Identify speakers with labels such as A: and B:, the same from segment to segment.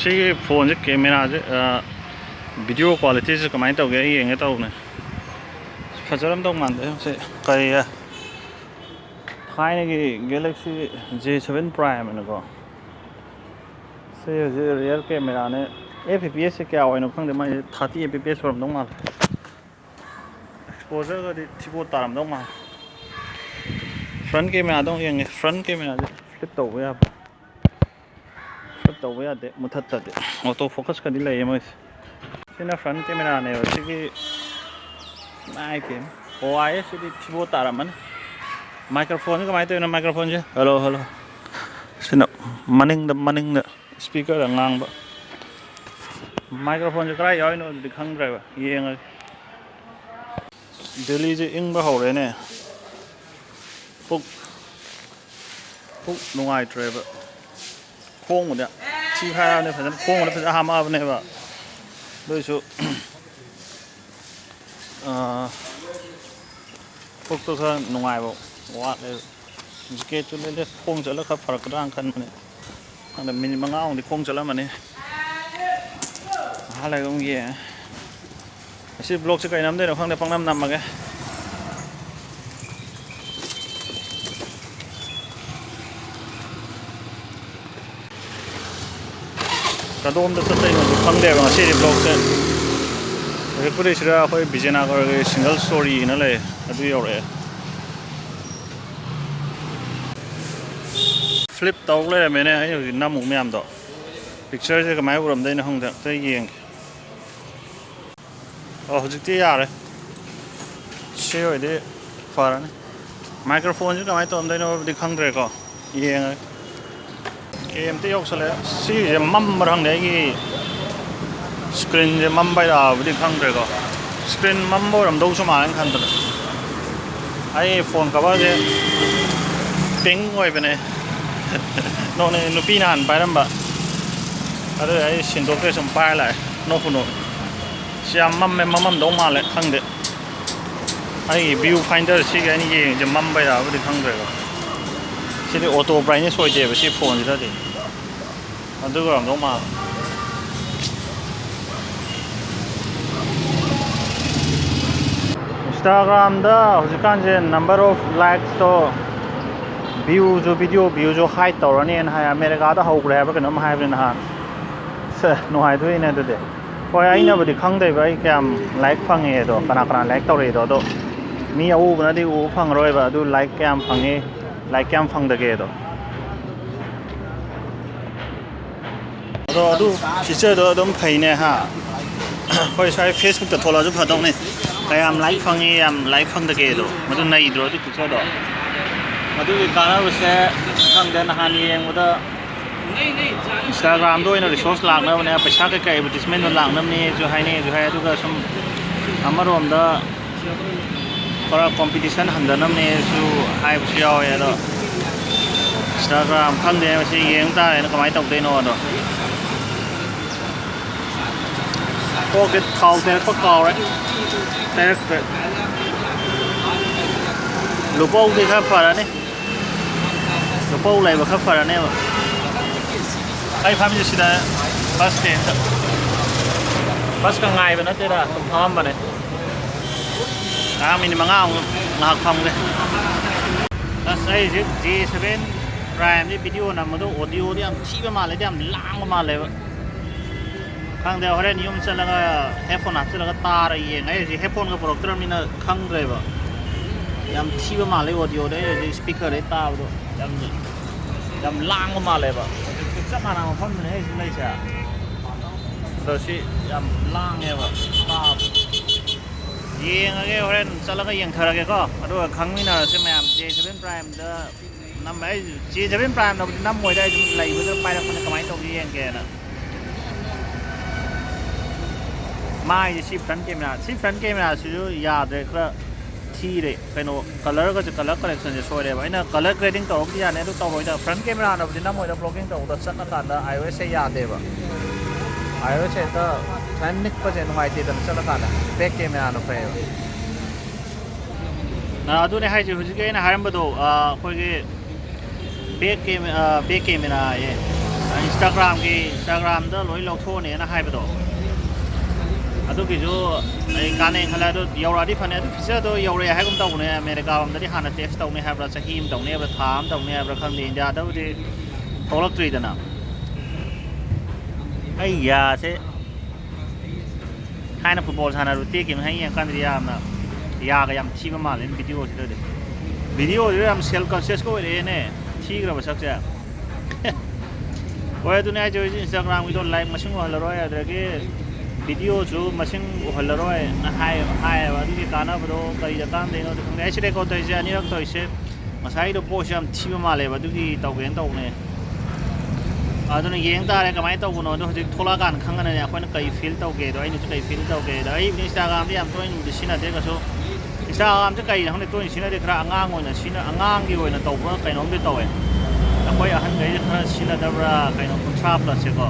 A: ꯁꯤꯒꯤ ꯐꯣꯟꯁꯦ ꯀꯦꯃꯦꯔꯥꯁꯦ ꯚꯤꯗꯤꯑꯣ ꯀ꯭ꯋꯥꯂꯤꯇꯤꯁꯦ ꯀꯃꯥꯏꯅ ꯇꯧꯒꯦ ꯑꯩ ꯌꯦꯡꯒꯦ ꯇꯧꯕꯅꯦ ꯐꯖꯔꯝꯗꯧ ꯃꯥꯟꯗꯦ ꯁꯤ ꯀꯔꯤ ꯊꯥꯏꯅꯒꯤ ꯒꯦꯂꯦꯛꯁꯤ J7 Prime ꯑꯅꯀꯣ ꯁꯤ ꯍꯧꯖꯤꯛ ꯔꯤꯌꯔ ꯀꯦꯃꯦꯔꯥꯅꯦ FPS ꯀꯌꯥ ꯑꯣꯏꯅꯣ ꯈꯪꯗꯦ ꯃꯥꯏꯁꯦ 30 FPS ꯑꯣꯏꯔꯝꯗꯧ ꯃꯥꯜꯂꯦ ꯑꯦꯛꯁꯄꯣꯖꯔꯒꯗꯤ ꯊꯤꯕꯣ ꯇꯥꯔꯝꯗꯧ ꯃꯥꯜꯂꯦ ꯐ꯭ꯔꯟ ꯀꯦꯃꯦꯔꯥꯗ ꯑꯃꯨꯛ ꯌꯦꯡꯉꯦ ꯐ꯭ꯔꯟ ꯀꯦꯃꯦꯔꯥꯁꯦ ꯐ꯭ꯂꯤꯞ ꯇꯧꯕ ꯌꯥꯕ ꯐ꯭ꯂꯤꯞ ꯇꯧꯕ ꯌꯥꯗꯦ ꯃꯨꯊꯠꯇꯗꯤ ꯑꯣꯇꯣ ꯐꯣꯀꯁꯀꯗꯤ ꯂꯩꯌꯦ ꯃꯣꯏꯁꯦ ꯁꯤꯅ ꯐ꯭ꯔꯟ ꯀꯦꯃꯦꯔꯥꯅꯦꯕ ꯁꯤꯒꯤ IPM OIS ꯁꯤꯗꯤ ꯊꯤꯕꯣ ꯇꯥꯔꯝꯃꯅꯤ ꯃꯥꯏꯀ꯭ꯔꯣꯐꯣꯟꯁꯦ ꯀꯃꯥꯏꯅ ꯇꯧꯔꯤꯅꯣ ꯃꯥꯏꯀ꯭ꯔꯣꯐꯣꯟꯁꯦ ꯍꯜꯂꯣ ꯍꯜꯂꯣ ꯁꯤꯅ ꯃꯅꯤꯡꯗ ꯁ꯭ꯄꯤꯀꯔꯗ ꯉꯥꯡꯕ ꯃꯥꯏꯀ꯭ꯔꯣꯐꯣꯟꯁꯦ ꯀꯗꯥꯏ ꯌꯥꯎꯔꯤꯅꯣ ꯑꯗꯨꯗꯤ ꯈꯪꯗ꯭ꯔꯦꯕ ꯌꯦꯡꯉꯒꯦ ꯗꯦꯜꯂꯤꯁꯦ ꯏꯪꯕ ꯍꯧꯔꯦꯅꯦ ꯄꯨꯛ ꯅꯨꯡꯉꯥꯏꯇ꯭ꯔꯦꯕ ꯈꯣꯡꯕꯨꯗ ꯊꯤ ꯐꯥꯏꯔꯕꯅꯦ ꯐꯖꯅ ꯈꯣꯡꯕꯨꯗ ꯐꯖꯅ ꯍꯥꯝꯃꯛꯑꯕꯅꯦꯕ ꯑꯗꯨꯏꯁꯨ ꯄꯨꯛꯇꯣ ꯈꯔ ꯅꯨꯡꯉꯥꯏꯕ ꯋꯥꯠꯂꯦꯕ ꯖꯤꯀꯦꯠꯁꯨ ꯂꯩꯇꯦ ꯈꯣꯡ ꯆꯠꯂꯒ ꯈꯔ ꯐꯔꯛꯀꯗ꯭ꯔꯥꯅ ꯈꯟꯕꯅꯦ ꯑꯗ ꯃꯤꯅꯤꯠ 5 ꯈꯣꯡ ꯆꯠꯂꯝꯃꯅꯤ ꯉꯥꯏꯍꯥꯛ ꯂꯩꯔꯒ ꯑꯃꯨꯛ ꯌꯦꯡꯉꯦ ꯑꯁꯤ ꯕ꯭ꯂꯣꯛꯁꯦ ꯀꯩ ꯅꯝꯗꯣꯏꯅꯣ ꯈꯪꯗꯦ ꯄꯪꯅꯝ ꯅꯝꯃꯒꯦ ꯀꯗꯣꯝꯗ ꯆꯠꯇꯣꯏꯅꯣꯁꯨ ꯈꯪꯗꯦꯕ ꯉꯁꯤꯗꯤ ꯕ꯭ꯂꯣꯛꯁꯦ ꯍꯧꯖꯤꯛꯄꯨꯗꯤ ꯁꯤꯗ ꯑꯩꯈꯣꯏ ꯕꯤꯖꯌꯅꯒꯔꯒꯤ ꯁꯤꯡꯒꯜ ꯁ꯭ꯇꯣꯔꯤꯅ ꯂꯩ ꯑꯗꯨ ꯌꯧꯔꯛꯑꯦ ꯐ꯭ꯂꯤꯞ ꯇꯧ ꯂꯩꯔꯝꯃꯦꯅꯦ ꯑꯩ ꯍꯧꯖꯤꯛ ꯅꯝꯃꯨ ꯃꯌꯥꯝꯗꯣ ꯄꯤꯛꯆꯔꯁꯦ ꯀꯃꯥꯏꯅ ꯎꯔꯝꯗꯣꯏꯅꯣ ꯈꯪꯗꯦ ꯑꯝꯇ ꯌꯦꯡꯒꯦ ꯍꯧꯖꯤꯛꯇꯤ ꯌꯥꯔꯦ ꯁꯤ ꯑꯣꯏꯗꯤ ꯐꯔꯅꯤ ꯃꯥꯏꯀ꯭ꯔꯣꯐꯣꯟꯁꯦ ꯀꯃꯥꯏꯅ ꯇꯧꯔꯝꯗꯣꯏꯅꯣꯕꯨꯗꯤ ꯈꯪꯗ꯭ꯔꯦꯀꯣ ꯌꯦꯡꯉꯒꯦ ꯑꯝꯇ ꯌꯧꯁꯜꯂꯛꯑꯦ ꯁꯤꯒꯤꯁꯦ ꯃꯝꯕ꯭ꯔꯥ ꯈꯪꯗꯦ ꯑꯩꯒꯤ ꯁ꯭ꯀ꯭ꯔꯤꯟꯁꯦ ꯃꯝꯕꯩꯔꯕꯨꯗꯤ ꯈꯪꯗ꯭ꯔꯦꯀꯣ ꯁ꯭ꯀ꯭ꯔꯤꯟ ꯃꯝꯕ ꯑꯣꯏꯔꯝꯗꯧꯁꯨ ꯃꯥꯜꯂꯦꯅ ꯈꯟꯕꯗ ꯑꯩ ꯐꯣꯟ ꯀꯚꯔꯁꯦ ꯄꯤꯡ ꯑꯣꯏꯕꯅꯦ ꯅꯨꯄꯤ ꯅꯍꯥꯟ ꯄꯥꯏꯔꯝꯕ ꯑꯗꯨ ꯑꯩ ꯁꯤꯟꯗꯣꯛꯇ꯭ꯔꯦ ꯁꯨꯝ ꯄꯥꯏꯔ ꯂꯥꯛꯑꯦ ꯅꯣꯛꯄꯨ ꯅꯣꯛꯑꯦ ꯁꯤ ꯌꯥꯝ ꯃꯝꯃꯝꯗꯧ ꯃꯥꯜꯂꯦ ꯈꯪꯗꯦ ꯑꯩꯒꯤ ꯚꯤꯌꯨ ꯐꯥꯏꯟꯗꯔ ꯁꯤꯒꯤ ꯑꯩꯅ ꯌꯦꯡꯉꯤꯁꯦ ꯃꯝꯕꯩꯔꯕꯨꯗꯤ ꯈꯪꯗ꯭ꯔꯦꯀꯣ ꯁꯤꯗꯤ ꯑꯣꯇꯣ ꯕ꯭ꯔꯥꯏꯠꯅꯦꯁ ꯑꯣꯏꯗꯦꯕ ꯁꯤ ꯐꯣꯟꯁꯤꯗꯗꯤ ꯑꯗꯨꯒ ꯑꯣꯏꯔꯝꯗꯧ ꯃꯥꯜꯂꯦ ꯏꯟꯁꯇꯥꯒ꯭ꯔꯥꯝꯗ ꯍꯧꯖꯤꯛꯀꯥꯟꯁꯦ ꯅꯝꯕꯔ ꯑꯣꯐ ꯂꯥꯏꯛꯁꯇꯣ ꯚꯤꯌꯨꯁꯨ ꯍꯥꯏꯠ ꯇꯧꯔꯅꯤꯅ ꯍꯥꯏ ꯑꯃꯦꯔꯤꯀꯥꯗ ꯍꯧꯈ꯭ꯔꯦ ꯍꯥꯏꯕ ꯀꯩꯅꯣꯝ ꯍꯥꯏꯕꯅꯤ ꯅꯍꯥꯟ ꯅꯨꯡꯉꯥꯏꯗꯣꯏꯅꯦ ꯑꯗꯨꯗꯤ ꯍꯣꯏ ꯑꯩꯅꯕꯨꯗꯤ ꯈꯪꯗꯦꯕ ꯑꯩ ꯀꯌꯥꯝ ꯂꯥꯏꯛ ꯐꯪꯉꯦꯗꯣ ꯀꯅꯥ ꯂꯥꯏꯛ ꯇꯧꯔꯛꯏꯗꯣ ꯑꯗꯣ ꯃꯤ ꯑꯎꯕꯅꯗꯤ ꯎꯕ ꯐꯪꯉꯔꯣꯏꯕ ꯑꯗꯨ ꯂꯥꯏꯛ ꯀꯌꯥꯝ ꯐꯪꯉꯤ ꯂꯥꯏꯛ ꯀꯌꯥꯝ ꯐꯪꯗꯒꯦꯗꯣ ꯑꯗꯣ ꯑꯗꯨ ꯐꯤꯆꯔꯗꯣ ꯑꯗꯨꯝ ꯐꯩꯅꯦ ꯍꯥ ꯍꯣꯏ ꯁ꯭ꯋꯥꯏ ꯐꯦꯁꯕꯨꯛꯇ ꯊꯣꯛꯂꯛꯑꯁꯨ ꯐꯗꯧꯅꯦ ꯀꯌꯥꯝ ꯂꯥꯏꯛ ꯐꯪꯉꯤ ꯌꯥꯝ ꯂꯥꯏꯛ ꯐꯪꯗꯒꯦꯗꯣ ꯃꯗꯨ ꯅꯩꯗ꯭ꯔꯣ ꯑꯗꯨ ꯐꯤꯆꯔꯗꯣ ꯑꯗꯨꯒꯤ ꯀꯥꯟꯅꯕꯁꯦ ꯈꯪꯗꯦ ꯅꯍꯥꯟ ꯌꯦꯡꯕꯗ ꯏꯟꯁꯇꯥꯒ꯭ꯔꯥꯝꯗ ꯑꯣꯏꯅ ꯔꯤꯁꯣꯔꯁ ꯂꯥꯛꯅꯕꯅꯦ ꯄꯩꯁꯥ ꯀꯩꯀꯥ ꯑꯦꯗꯚꯔꯇꯤꯁꯃꯦꯟꯗꯣ ꯂꯥꯛꯅꯕꯅꯦꯁꯨ ꯍꯥꯏꯅꯩꯁꯨ ꯍꯥꯏ ꯑꯗꯨꯒ ꯁꯨꯝ ꯑꯃꯔꯣꯝꯗ ꯈꯔ ꯀꯣꯝꯄꯤꯇꯤꯁꯟ ꯍꯟꯊꯅꯕꯅꯦꯁꯨ ꯍꯥꯏꯕꯁꯨ ꯌꯥꯎꯋꯦ ꯑꯗꯣ ꯏꯟꯁꯇꯥꯒ꯭ꯔꯥꯝ ꯈꯪꯗꯦ ꯃꯁꯤ ꯌꯦꯡ ꯇꯥꯔꯦꯅ ꯀꯃꯥꯏꯅ ꯇꯧꯗꯣꯏꯅꯣꯗꯣ ꯀꯣꯛꯁꯦ ꯊꯥꯎ ꯇꯩꯔꯛꯄ ꯀꯥꯎꯔꯦ ꯇꯩꯔꯛꯇ꯭ꯔꯦ ꯂꯨꯄꯧꯗꯤ ꯈꯔ ꯐꯔꯅꯤ ꯂꯨꯄꯧ ꯂꯩꯕ ꯈꯔ ꯐꯔꯅꯦꯕ ꯑꯩ ꯐꯝꯃꯤꯁꯦ ꯁꯤꯗ ꯕꯁ ꯁ꯭ꯇꯦꯟꯗ ꯕꯁꯀ ꯉꯥꯏꯕ ꯅꯠꯇꯦꯗ ꯁꯨꯝ ꯐꯝꯃꯝꯕꯅꯦ ꯃꯤꯅꯤꯠ 5 ꯉꯥꯏꯍꯥꯛ ꯐꯝꯒꯦ ꯑꯁ ꯑꯩꯁꯦ J7 Primeꯁꯦ ꯚꯤꯗꯤꯑꯣ ꯅꯝꯕꯗꯣ ꯑꯣꯗꯤꯑꯣꯗꯤ ꯌꯥꯝ ꯊꯤꯕ ꯃꯥꯜꯂꯦ ꯌꯥꯝ ꯂꯥꯡꯕ ꯃꯥꯜꯂꯦꯕ ꯈꯪꯗꯦ ꯍꯣꯔꯦꯟ ꯌꯨꯝ ꯆꯠꯂꯒ ꯍꯦꯠꯐꯣꯟ ꯍꯥꯞꯆꯤꯜꯂꯒ ꯇꯥꯔ ꯌꯦꯡꯉꯦ ꯑꯩ ꯍꯧꯖꯤꯛ ꯍꯦꯠꯐꯣꯟꯒ ꯄꯨꯔꯛꯇ꯭ꯔꯕꯅꯤꯅ ꯈꯪꯗ꯭ꯔꯦꯕ ꯌꯥꯝ ꯊꯤꯕ ꯃꯥꯜꯂꯦ ꯑꯣꯗꯤꯑꯣꯗ ꯑꯩ ꯍꯧꯖꯤꯛ ꯁ꯭ꯄꯤꯀꯔꯗꯩ ꯇꯥꯕꯗꯣ ꯌꯥꯝ ꯂꯥꯡꯕ ꯃꯥꯜꯂꯦꯕ ꯍꯧꯖꯤꯛ ꯆꯞ ꯃꯥꯟꯅꯕ ꯃꯐꯝꯗꯨꯅꯦ ꯑꯩ ꯍꯧꯖꯤꯛ ꯂꯩꯁꯦ ꯑꯗꯣ ꯁꯤ ꯌꯥꯝ ꯂꯥꯡꯉꯦꯕ ꯇꯥꯕ ꯌꯦꯡꯉꯒꯦ ꯍꯣꯔꯦꯟ ꯆꯠꯂꯒ ꯌꯦꯡꯊꯔꯒꯦꯀꯣ ꯑꯗꯨꯒ ꯈꯪꯃꯤꯟꯅꯔꯁꯦ ꯃꯌꯥꯝ J7 Primeꯗ ꯅꯝꯕ ꯑꯩ J7 Primeꯅꯕꯨꯗꯤ ꯅꯝꯃꯣꯏꯗ ꯑꯩ ꯑꯗꯨꯝ ꯂꯩꯕꯗ ꯄꯥꯏꯔꯛꯄꯅꯦ ꯀꯃꯥꯏꯅ ꯇꯧꯒꯦ ꯌꯦꯡꯒꯦꯅ ꯃꯥꯏꯁꯦ ꯁꯤ ꯐ꯭ꯔꯟ ꯀꯦꯃꯦꯔꯥꯁꯤꯁꯨ ꯌꯥꯗ꯭ꯔꯦ ꯈꯔ ꯊꯤꯔꯦ ꯀꯩꯅꯣ ꯀꯂꯔ ꯀꯔꯦꯛꯁꯟꯁꯦ ꯁꯣꯏꯔꯦꯕ ꯑꯩꯅ ꯀꯂꯔ ꯒ꯭ꯔꯦꯗꯤꯡ ꯇꯧꯔꯕꯗꯤ ꯌꯥꯅꯤ ꯑꯗꯨ ꯇꯧꯔꯣꯏꯗ ꯐ꯭ꯔꯟ ꯀꯦꯃꯦꯔꯥꯅꯕꯨꯗꯤ ꯅꯝꯃꯣꯏꯗ ꯕ꯭ꯂꯣꯒꯤꯡ ꯇꯧꯕꯗ ꯆꯠꯂꯀꯥꯟꯗ iOS ꯌꯥꯗꯦꯕ iOS ꯍꯦꯛꯇ ꯁꯨꯃꯥꯏꯅ ꯅꯤꯛꯄꯁꯦ ꯅꯨꯡꯉꯥꯏꯇꯦꯗꯅ ꯆꯠꯂꯀꯥꯟꯗ ꯕꯦꯛ ꯀꯦꯃꯦꯔꯥꯅ ꯐꯩꯌꯦꯕ ꯑꯗꯨꯅꯦ ꯍꯥꯏꯁꯦ ꯍꯧꯖꯤꯛꯀꯤ ꯑꯩꯅ ꯍꯥꯏꯔꯝꯕꯗꯣ ꯑꯩꯈꯣꯏꯒꯤ back camera Instagramda loi lauthone na haibado adugisu ai kane khala do yauradi phane adu phisa do yaure haigum tawne America amdadi hana test tawne habra chahim tawne habra tham tawne habra khangni India da udi tholak tri dana ai ya se haina football sana ru te kim hai yang kan ria amna ya ga yam thi ma len video si de video ri am self conscious ko le ne thi gra ba sak ja ko tu ne jo Instagram ki do like masing wa la ro ya de ke video chu masing wa la ro na hai wa di kana bro kai da kan de no de ne ai ko to ja ni rak to se masai do post am thi ma le ba du ki taw gen taw ne aduna yeng ta re kamai taw no do hojik thola kan khang na ne akhoi na kai feel taw ge do ai ni chu kai feel taw ge da ai Instagram bi am to ni de sina de ka so Instagram chu kai hang ne to ni sina de khra angang oina sina angang gi oina taw ba kai nom de taw e akhoi ahan gai khra sina da bra kai nom contra plus se ko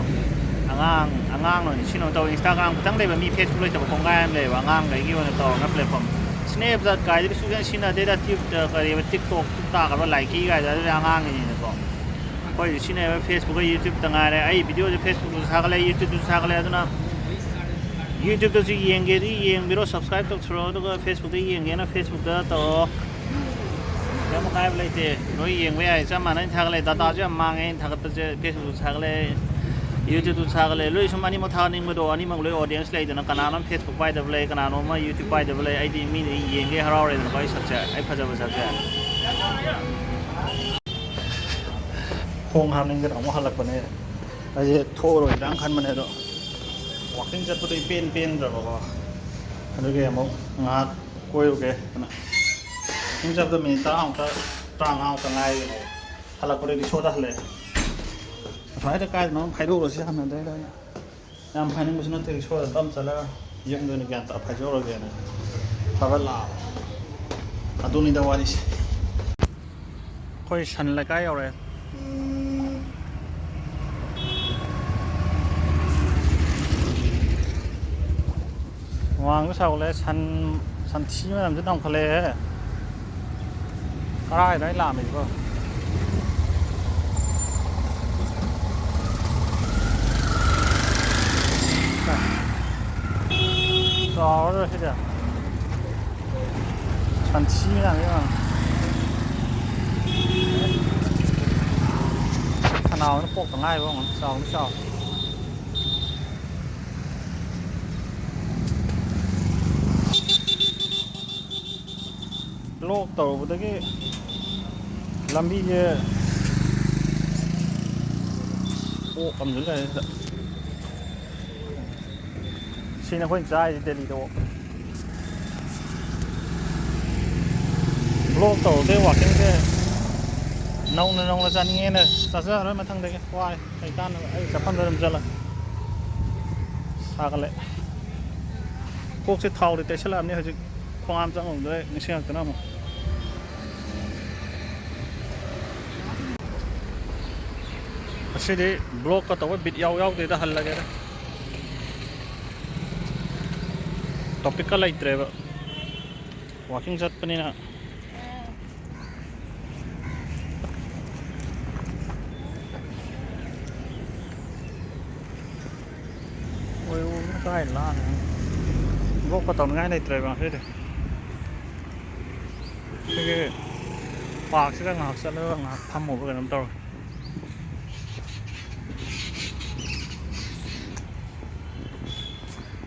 A: angang no ni sina taw Instagram tang de ba mi Facebook le taw kong ga am le wa angang gai gi oina taw na platform Snapchat kai de su sina de da TikTok ta ka ba like gi ga da angang ni ne ko कोई सिने Facebook YouTube तंगारे आई video जो Facebook सागले YouTube सागले अदना YouTube तो येंगे दी Young बिरो subscribe तो छोड़ो तो Facebook दी येंगे ना Facebook दा तो जब काय लेते रोई येंगे आई सब माने सागले दादा जो मांगे थागत जे फेसबुक सागले यूट्यूब सागले लोई सुमानी म था निंग मदो अनि मंग लोई ऑडियंस ले जना कनानो फेसबुक पाइ दबले कनानो म यूट्यूब पाइ दबले आई दी मी येंगे हराव रे बाई सच्चा आई फजब सच्चा Hong ham ning gan amo halak bane aje thoro dang khan mane do walking chat putoi pen ra ba adu ge amo nga koi ge na ning jab da mi ta ang ta ngai halak putoi di choda hale phai da kai no khai do ro si ham da da nam phai ning busna te choda tam chala yeng do ni gan ta phai jo ro ge na pa ba la adu ni da wani koi san la kai ore Hoàng cái sau lấy săn chí mà làm rất đông khale ấy, ai đấy làm gì cơ, rõ rồi thế nhỉ, săn chí làm cái mà, thằng nào nó bốc thằng ai không, sao lô tàu với cái làm gì ô cầm dưới này xin là quên trai thì đi đâu lô tàu đây hoặc cái nông là dân nghe này sao rồi mà thằng đây cái khoai cái can ấy sắp phân ra là sao cái lệ cô sẽ thao thì tại sao làm như vậy không am chẳng ổn đấy những xe cái nào mà Actually, block ka tawa bit yaw de da hal lage da topical ai treva walking jat pani na oi o kai la block ka taw ngai nei treva he de cái park sẽ ngạc sẽ nó ngạc thăm một cái năm tàu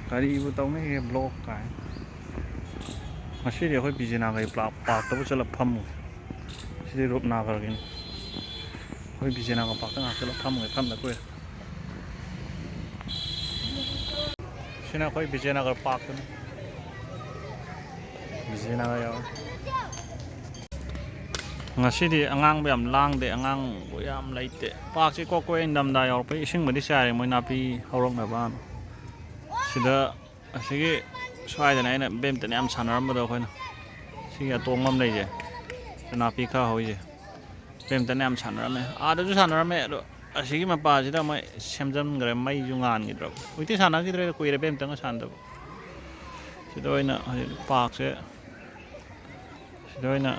A: cái đi vô tàu này block cái mà sẽ để hơi bị gì nào cái park tàu sẽ là thăm một sẽ để rụp nào cái hơi bị gì nào cái park tàu sẽ là thăm là quên sẽ là hơi bị gì nào cái park tàu bị gì nào cái ngasi angang bayam lang de angang boyam leite pak si ko ko endam da yor pe ising madi sare moi na pi horong na ban sida asigi swai da nai na bem te nam sanaram ba do khoi na siga tongam nei je na pi kha hoi je bem te nam sanaram me a da ju sanaram me do asigi ma pa sida mai semjam gre mai ju ngan gi dro uti sana gi dre ko ire bem tang san da sida oina pak se sida oina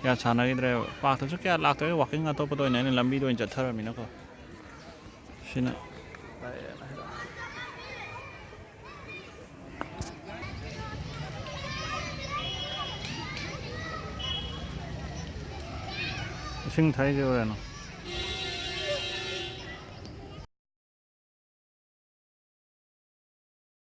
A: ꯀꯌꯥ ꯁꯥꯟꯅꯈꯤꯗ꯭ꯔꯦ ꯄꯥꯛꯇꯁꯨ ꯀꯌꯥ ꯂꯥꯛꯇ꯭ꯔꯦ ꯋꯥꯛꯀꯤꯡ ꯑꯇꯣꯞꯄꯗ ꯑꯣꯏꯅ ꯑꯩꯅ ꯂꯝꯕꯤꯗ ꯑꯣꯏꯅ ꯆꯠꯊꯔꯃꯤꯅꯀꯣ ꯁꯤꯅ 이승 타이즈 오래노